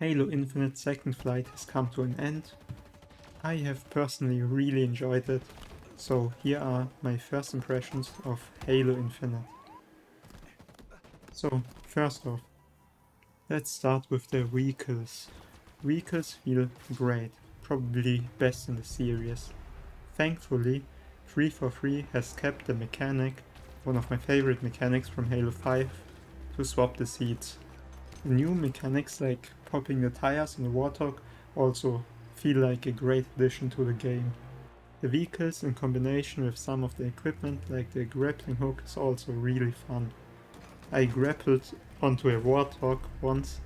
Halo Infinite Second Flight has come to an end. I have personally really enjoyed it, so here are my first impressions of Halo Infinite. So, first off, let's start with the vehicles. Vehicles feel great, probably best in the series. Thankfully, 343 has kept the mechanic, one of my favorite mechanics from Halo 5, to swap the seats. The new mechanics like popping the tires on the Warthog also feel like a great addition to the game. The vehicles in combination with some of the equipment like the grappling hook is also really fun. I grappled onto a Warthog once,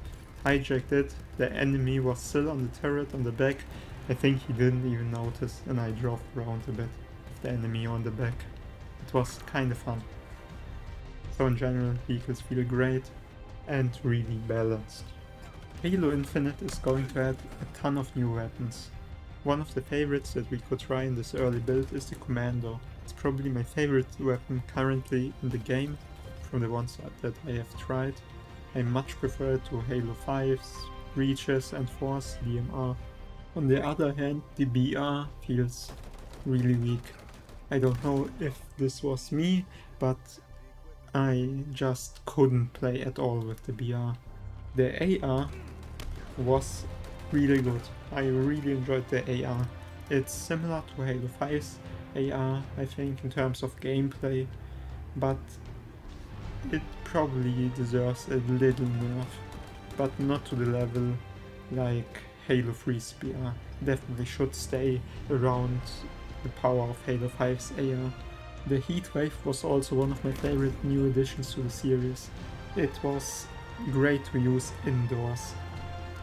hijacked it, the enemy was still on the turret on the back, I think he didn't even notice, and I drove around a bit with the enemy on the back. It was kinda fun. So in general, vehicles feel great and really balanced. Halo Infinite is going to add a ton of new weapons. One of the favorites that we could try in this early build is the Commando. It's probably my favorite weapon currently in the game from the ones that I have tried. I much prefer it to Halo 5's, Reaches and Force DMR. On the other hand, the BR feels really weak. I don't know if this was me, but I just couldn't play at all with the BR. The AR was really good. I really enjoyed the AR. It's similar to Halo 5's AR, I think, in terms of gameplay, but it probably deserves a little nerf, but not to the level like Halo 3's BR. Definitely should stay around the power of Halo 5's AR. The Heatwave was also one of my favorite new additions to the series. It was great to use indoors.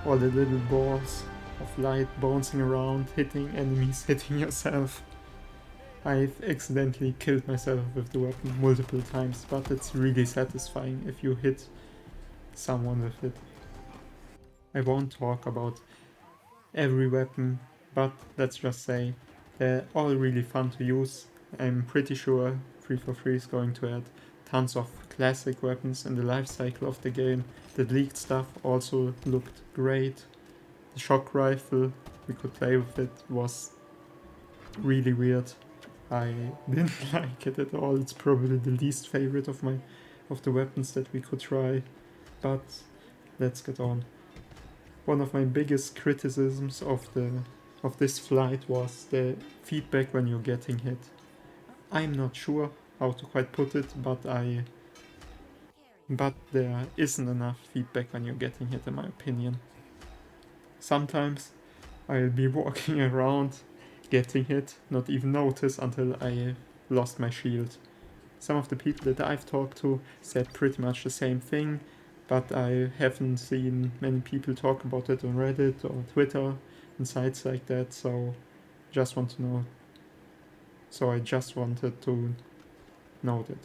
All the little balls of light bouncing around, hitting enemies, hitting yourself. I've accidentally killed myself with the weapon multiple times, but it's really satisfying if you hit someone with it. I won't talk about every weapon, but let's just say they're all really fun to use. I'm pretty sure 343 is going to add tons of classic weapons in the life cycle of the game. The leaked stuff also looked great. The shock rifle, we could play with it, was really weird. I didn't like it at all. It's probably the least favorite of the weapons that we could try. But let's get on. One of my biggest criticisms of this flight was the feedback when you're getting hit. I'm not sure how to quite put it, but there isn't enough feedback when you're getting hit, in my opinion. Sometimes I'll be walking around, getting hit, not even notice until I lost my shield. Some of the people that I've talked to said pretty much the same thing, but I haven't seen many people talk about it on Reddit or Twitter and sites like that, so just want to know. So I just wanted to note it.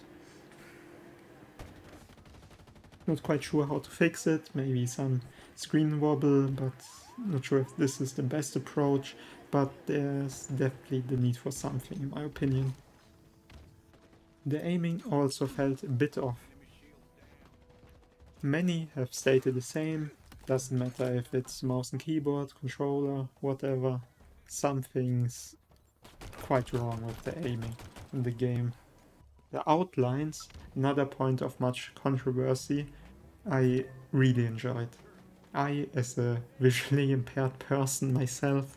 Not quite sure how to fix it, maybe some screen wobble, but not sure if this is the best approach, but there's definitely the need for something in my opinion. The aiming also felt a bit off. Many have stated the same, doesn't matter if it's mouse and keyboard, controller, whatever, something's quite wrong with the aiming in the game. The outlines, another point of much controversy, I really enjoyed. I, as a visually impaired person myself,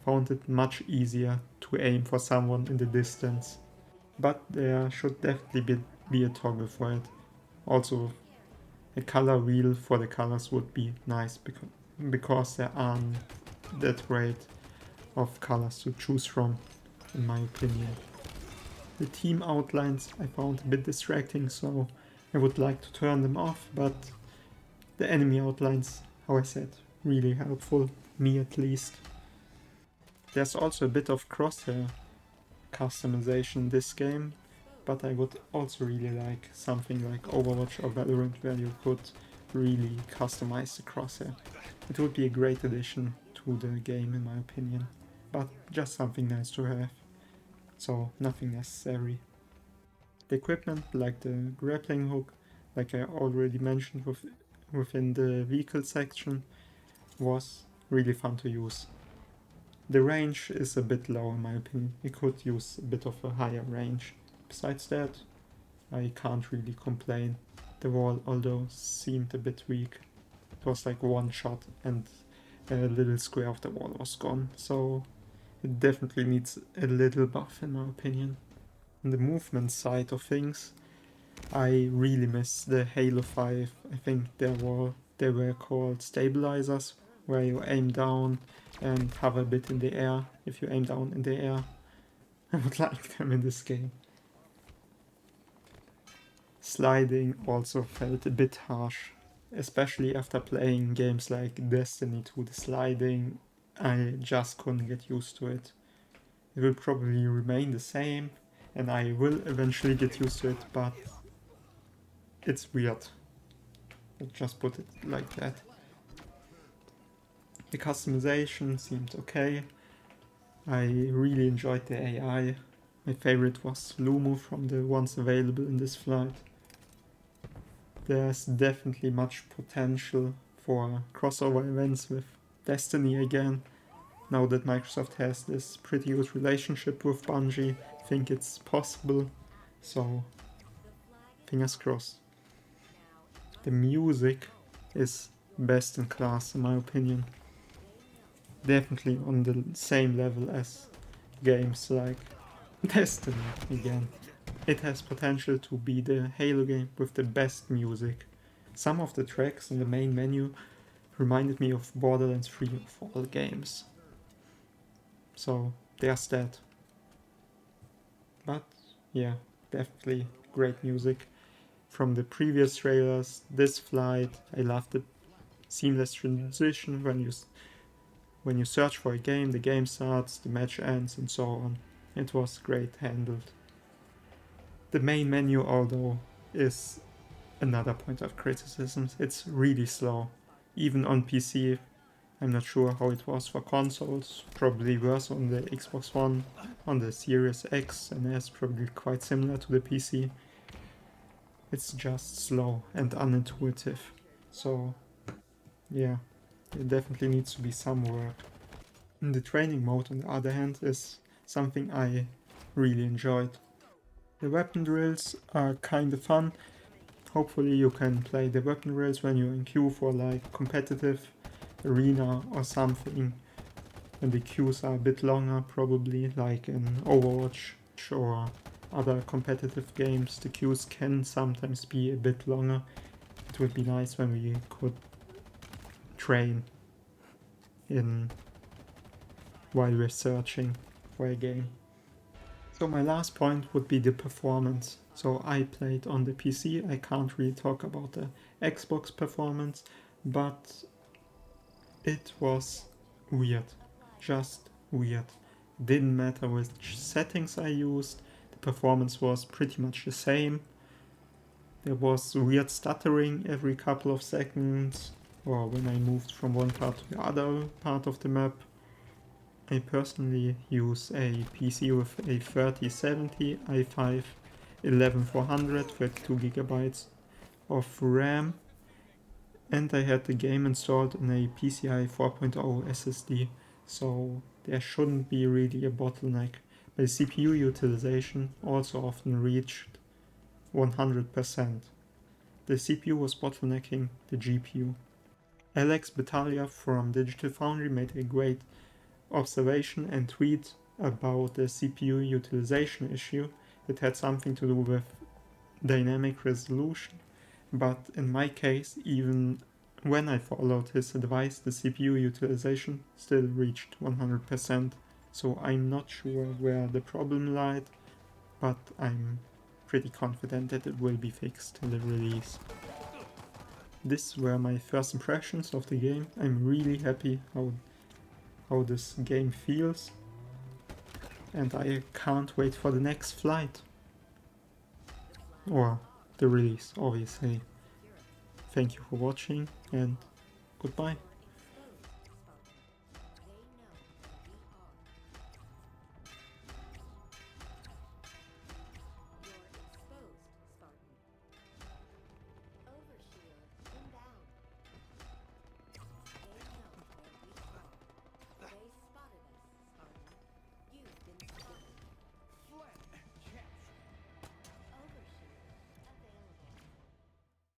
found it much easier to aim for someone in the distance. But there should definitely be a toggle for it. Also, a color wheel for the colors would be nice because there aren't that great of colors to choose from, in my opinion. The team outlines I found a bit distracting, so I would like to turn them off, but the enemy outlines, how I said, really helpful, me at least. There's also a bit of crosshair customization in this game, but I would also really like something like Overwatch or Valorant where you could really customize the crosshair. It would be a great addition to the game in my opinion, but just something nice to have, so nothing necessary. The equipment like the grappling hook, like I already mentioned within the vehicle section, was really fun to use. The range is a bit low in my opinion. It could use a bit of a higher range. Besides that, I can't really complain. The wall, although, seemed a bit weak. It was like one shot and a little square of the wall was gone, so it definitely needs a little buff in my opinion. On the movement side of things, I really miss the Halo 5. I think they were called stabilizers, where you aim down and hover a bit in the air. If you aim down in the air, I would like them in this game. Sliding also felt a bit harsh, especially after playing games like Destiny 2. The sliding, I just couldn't get used to it. It will probably remain the same, and I will eventually get used to it, but it's weird. I'll just put it like that. The customization seemed okay. I really enjoyed the AI. My favorite was Lumu from the ones available in this flight. There's definitely much potential for crossover events with Destiny again. Now that Microsoft has this pretty good relationship with Bungie, I think it's possible. So, fingers crossed. The music is best in class in my opinion. Definitely on the same level as games like Destiny again. It has potential to be the Halo game with the best music. Some of the tracks in the main menu reminded me of Borderlands 3 of all games. So there's that. But yeah, definitely great music. From the previous trailers, this flight, I love the seamless transition when you search for a game, the game starts, the match ends, and so on. It was great handled. The main menu, although, is another point of criticism. It's really slow. Even on PC, I'm not sure how it was for consoles. Probably worse on the Xbox One, on the Series X and S, probably quite similar to the PC. It's just slow and unintuitive. So, yeah, it definitely needs to be some work. And the training mode, on the other hand, is something I really enjoyed. The weapon drills are kinda fun. Hopefully you can play the weapon drills when you're in queue for like competitive arena or something. And the queues are a bit longer probably, like in Overwatch or other competitive games. The queues can sometimes be a bit longer. It would be nice when we could train in while we're searching for a game. So my last point would be the performance. So I played on the PC, I can't really talk about the Xbox performance, but it was weird, just weird. Didn't matter which settings I used, the performance was pretty much the same. There was weird stuttering every couple of seconds, or when I moved from one part to the other part of the map. I personally use a PC with a 3070 i5 11400, 32GB of RAM, and I had the game installed in a PCI 4.0 SSD, so there shouldn't be really a bottleneck. My CPU utilization also often reached 100%. The CPU was bottlenecking the GPU. Alex Battaglia from Digital Foundry made a great observation and tweet about the CPU utilization issue. It had something to do with dynamic resolution, but in my case, even when I followed his advice, the CPU utilization still reached 100%, so I'm not sure where the problem lied, but I'm pretty confident that it will be fixed in the release. These were my first impressions of the game. I'm really happy how this game feels, and I can't wait for the next flight, or the release, obviously. Thank you for watching, and goodbye.